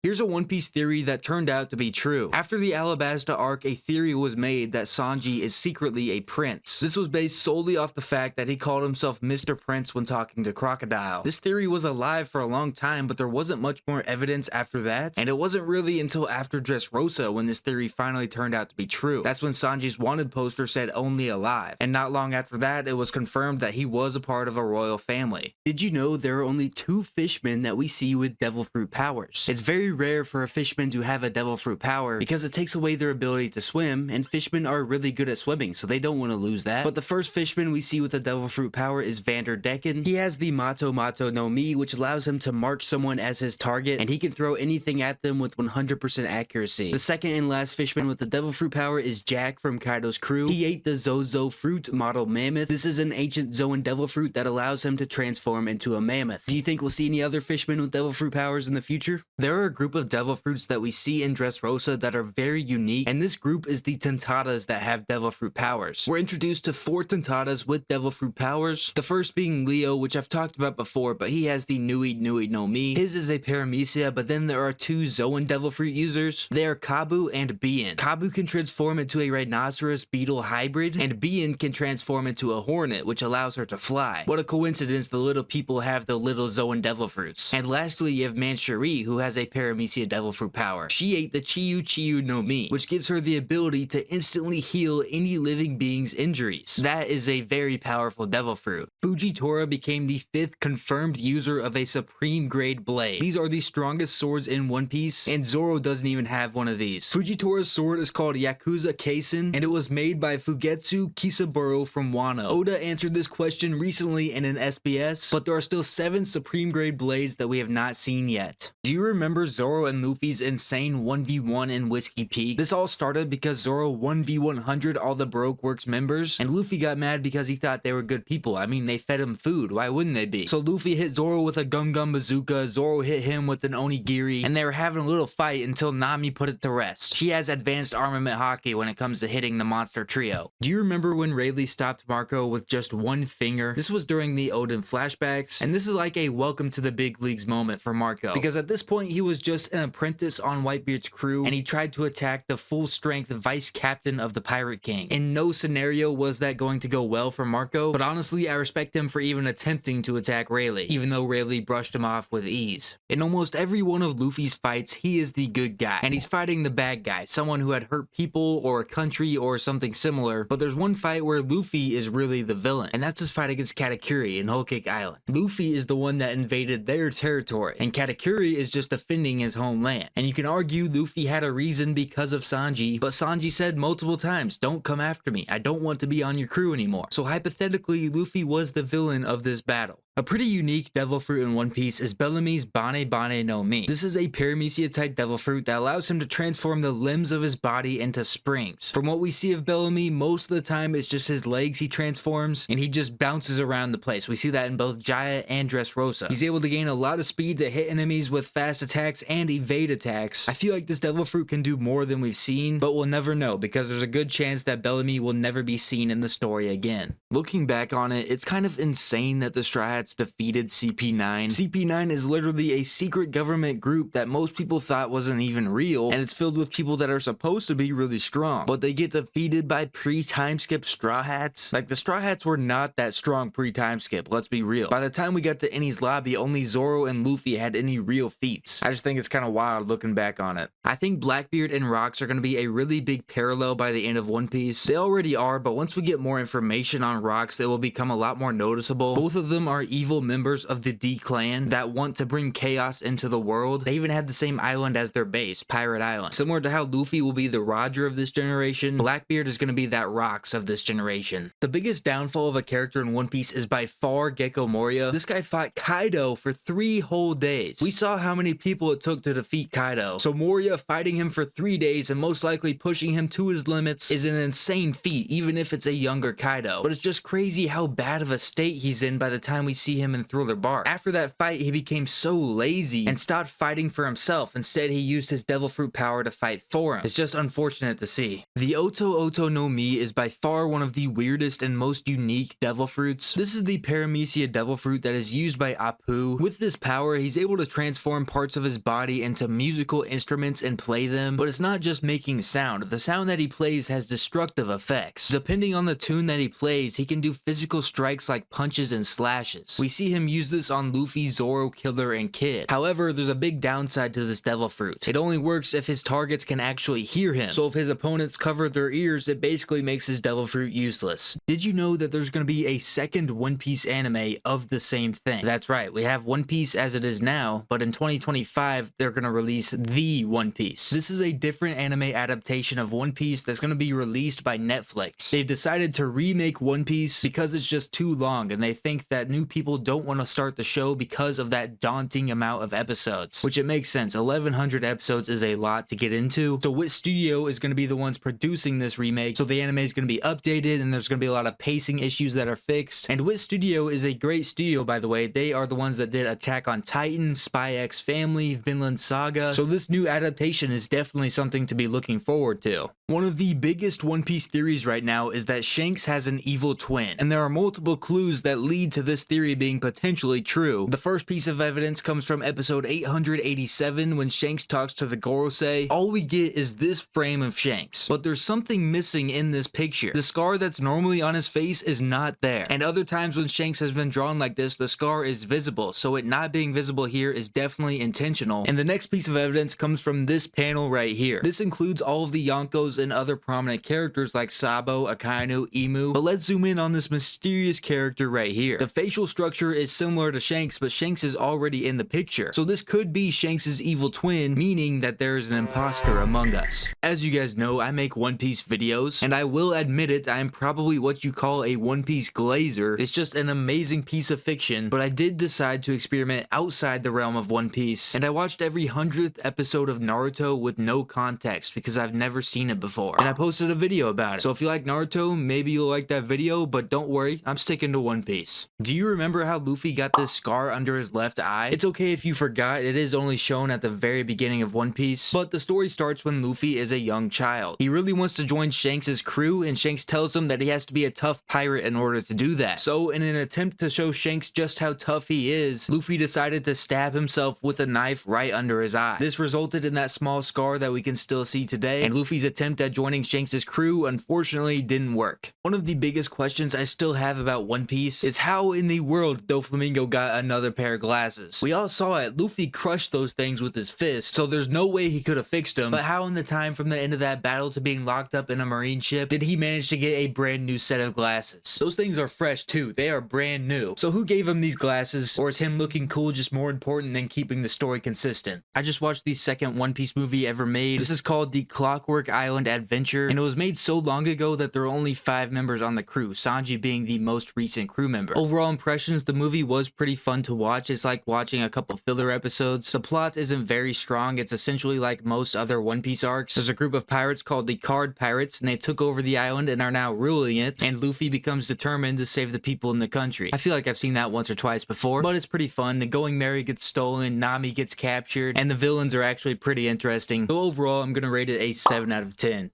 Here's a One Piece theory that turned out to be true. After the Alabasta arc, a theory was made that Sanji is secretly a prince. This was based solely off the fact that he called himself Mr. Prince when talking to Crocodile. This theory was alive for a long time, but there wasn't much more evidence after that, and it wasn't really until after Dressrosa when this theory finally turned out to be true. That's when Sanji's wanted poster said only alive, and not long after that, it was confirmed that he was a part of a royal family. Did you know there are only 2 fishmen that we see with devil fruit powers? It's very rare for a fishman to have a devil fruit power because it takes away their ability to swim, and fishmen are really good at swimming, so they don't want to lose that. But the first fishman we see with a devil fruit power is Vanderdecken. He has the Mato Mato no Mi, which allows him to mark someone as his target, and he can throw anything at them with 100% accuracy. The second and last fishman with the devil fruit power is Jack from Kaido's crew. He ate the Zozo fruit model mammoth. This is an ancient Zoan devil fruit that allows him to transform into a mammoth. Do you think we'll see any other fishmen with devil fruit powers in the future? There are a group of devil fruits that we see in Dressrosa that are very unique, and this group is the Tontattas that have devil fruit powers. We're introduced to 4 Tontattas with devil fruit powers, the first being Leo, which I've talked about before, but he has the Nui Nui no Mi. His is a paramecia, but then there are 2 Zoan devil fruit users. They are Kabu and Bien. Kabu can transform into a rhinoceros beetle hybrid, and Bien can transform into a hornet, which allows her to fly. What a coincidence the little people have the little Zoan devil fruits. And lastly, you have Manchuri, who has a paramecia devil fruit power. She ate the Chiyu Chiyu no Mi, which gives her the ability to instantly heal any living being's injuries. That is a very powerful devil fruit. Fujitora became the 5th confirmed user of a supreme grade blade. These are the strongest swords in One Piece, and Zoro doesn't even have one of these. Fujitora's sword is called Yakuza Keisen, and it was made by Fugetsu Kisaburo from Wano. Oda answered this question recently in an SBS, but there are still 7 supreme grade blades that we have not seen yet. Do you remember Zoro and Luffy's insane 1v1 in Whiskey Peak? This all started because Zoro 1v100 all the Baroque Works members, and Luffy got mad because he thought they were good people. I mean, they fed him food, why wouldn't they be? So Luffy hit Zoro with a Gum Gum Bazooka, Zoro hit him with an Onigiri, and they were having a little fight until Nami put it to rest. She has advanced armament hockey when it comes to hitting the monster trio. Do you remember when Rayleigh stopped Marco with just 1 finger? This was during the Odin flashbacks, and this is like a welcome to the big leagues moment for Marco, because at this point he was just an apprentice on Whitebeard's crew, and he tried to attack the full-strength vice captain of the Pirate King. In no scenario was that going to go well for Marco, but honestly I respect him for even attempting to attack Rayleigh, even though Rayleigh brushed him off with ease. In almost every one of Luffy's fights, he is the good guy, and he's fighting the bad guy, someone who had hurt people or a country or something similar. But there's one fight where Luffy is really the villain, and that's his fight against Katakuri in Whole Cake Island. Luffy is the one that invaded their territory, and Katakuri is just defending his homeland. And you can argue Luffy had a reason because of Sanji, but Sanji said multiple times, "Don't come after me, I don't want to be on your crew anymore." So hypothetically, Luffy was the villain of this battle. A pretty unique devil fruit in One Piece is Bellamy's Bane Bane no Mi. This is a paramecia type devil fruit that allows him to transform the limbs of his body into springs. From what we see of Bellamy, most of the time it's just his legs he transforms, and he just bounces around the place. We see that in both Jaya and Dressrosa. He's able to gain a lot of speed to hit enemies with fast attacks and evade attacks. I feel like this devil fruit can do more than we've seen, but we'll never know because there's a good chance that Bellamy will never be seen in the story again. Looking back on it, it's kind of insane that the Straw Hats defeated CP9. CP9 is literally a secret government group that most people thought wasn't even real, and it's filled with people that are supposed to be really strong, but they get defeated by pre-time skip Straw Hats. Like, the Straw Hats were not that strong pre-time skip, let's be real. By the time we got to Enies Lobby, only Zoro and Luffy had any real feats. I just think it's kind of wild looking back on it. I think Blackbeard and Rocks are going to be a really big parallel by the end of One Piece. They already are, but once we get more information on Rocks, it will become a lot more noticeable. Both of them are evil members of the D clan that want to bring chaos into the world. They even had the same island as their base, Pirate Island. Similar to how Luffy will be the Roger of this generation, Blackbeard is going to be that Rocks of this generation. The biggest downfall of a character in One Piece is by far Gecko Moria. This guy fought Kaido for 3 whole days. We saw how many people it took to defeat Kaido, so Moria fighting him for 3 days and most likely pushing him to his limits is an insane feat, even if it's a younger Kaido. But it's just crazy how bad of a state he's in by the time we see him in Thriller Bark. After that fight, he became so lazy and stopped fighting for himself. Instead, he used his devil fruit power to fight for him. It's just unfortunate to see. The Oto Oto no Mi is by far one of the weirdest and most unique devil fruits. This is the paramecia devil fruit that is used by Apu. With this power, he's able to transform parts of his body into musical instruments and play them, but it's not just making sound. The sound that he plays has destructive effects. Depending on the tune that he plays, he can do physical strikes like punches and slashes. We see him use this on Luffy, Zoro, Killer, and Kid. However, there's a big downside to this devil fruit. It only works if his targets can actually hear him. So if his opponents cover their ears, it basically makes his devil fruit useless. Did you know that there's going to be a second One Piece anime of the same thing? That's right, we have One Piece as it is now, but in 2025, they're going to release the One Piece. This is a different anime adaptation of One Piece that's going to be released by Netflix. They've decided to remake One Piece because it's just too long, and they think that new people don't want to start the show because of that daunting amount of episodes, which it makes sense. 1100 episodes is a lot to get into. So Wit Studio is going to be the ones producing this remake, so the anime is going to be updated and there's going to be a lot of pacing issues that are fixed. And Wit Studio is a great studio, by the way. They are the ones that did Attack on Titan, Spy X Family, Vinland Saga, so this new adaptation is definitely something to be looking forward to. One of the biggest One Piece theories right now is that Shanks has an evil twin, and there are multiple clues that lead to this theory being potentially true. The first piece of evidence comes from episode 887 when Shanks talks to the Gorosei. All we get is this frame of Shanks, but there's something missing in this picture. The scar that's normally on his face is not there, and other times when Shanks has been drawn like this, the scar is visible, so it not being visible here is definitely intentional. And the next piece of evidence comes from this panel right here. This includes all of the Yonkos and other prominent characters like Sabo, Akainu, Imu, but let's zoom in on this mysterious character right here. The facial structure is similar to Shanks, but Shanks is already in the picture, so this could be Shanks' evil twin, meaning that there is an imposter among us. As you guys know, I make One Piece videos, and I will admit it, I am probably what you call a One Piece glazer. It's just an amazing piece of fiction, but I did decide to experiment outside the realm of One Piece, and I watched every 100th episode of Naruto with no context because I've never seen it before, and I posted a video about it. So if you like Naruto, maybe you'll like that video, but don't worry, I'm sticking to One Piece. Do you remember how Luffy got this scar under his left eye? It's okay if you forgot, it is only shown at the very beginning of One Piece, but the story starts when Luffy is a young child. He really wants to join Shanks' crew, and Shanks tells him that he has to be a tough pirate in order to do that. So in an attempt to show Shanks just how tough he is, Luffy decided to stab himself with a knife right under his eye. This resulted in that small scar that we can still see today, and Luffy's attempt at joining Shanks' crew unfortunately didn't work. One of the biggest questions I still have about One Piece is how in the world Doflamingo got another pair of glasses. We all saw it, Luffy crushed those things with his fist, so there's no way he could have fixed them, but how in the time from the end of that battle to being locked up in a marine ship did he manage to get a brand new set of glasses? Those things are fresh too, they are brand new. So who gave him these glasses, or is him looking cool just more important than keeping the story consistent? I just watched the second One Piece movie ever made. This is called the Clockwork Island Adventure, and it was made so long ago that there are only 5 members on the crew, Sanji being the most recent crew member. Overall impressions, the movie was pretty fun to watch. It's like watching a couple filler episodes. The plot isn't very strong. It's essentially like most other One Piece arcs. There's a group of pirates called the Card Pirates, and they took over the island and are now ruling it, and Luffy becomes determined to save the people in the country. I feel like I've seen that once or twice before, but it's pretty fun. The Going Merry gets stolen, Nami gets captured, and the villains are actually pretty interesting. So overall, I'm gonna rate it a 7 out of 10.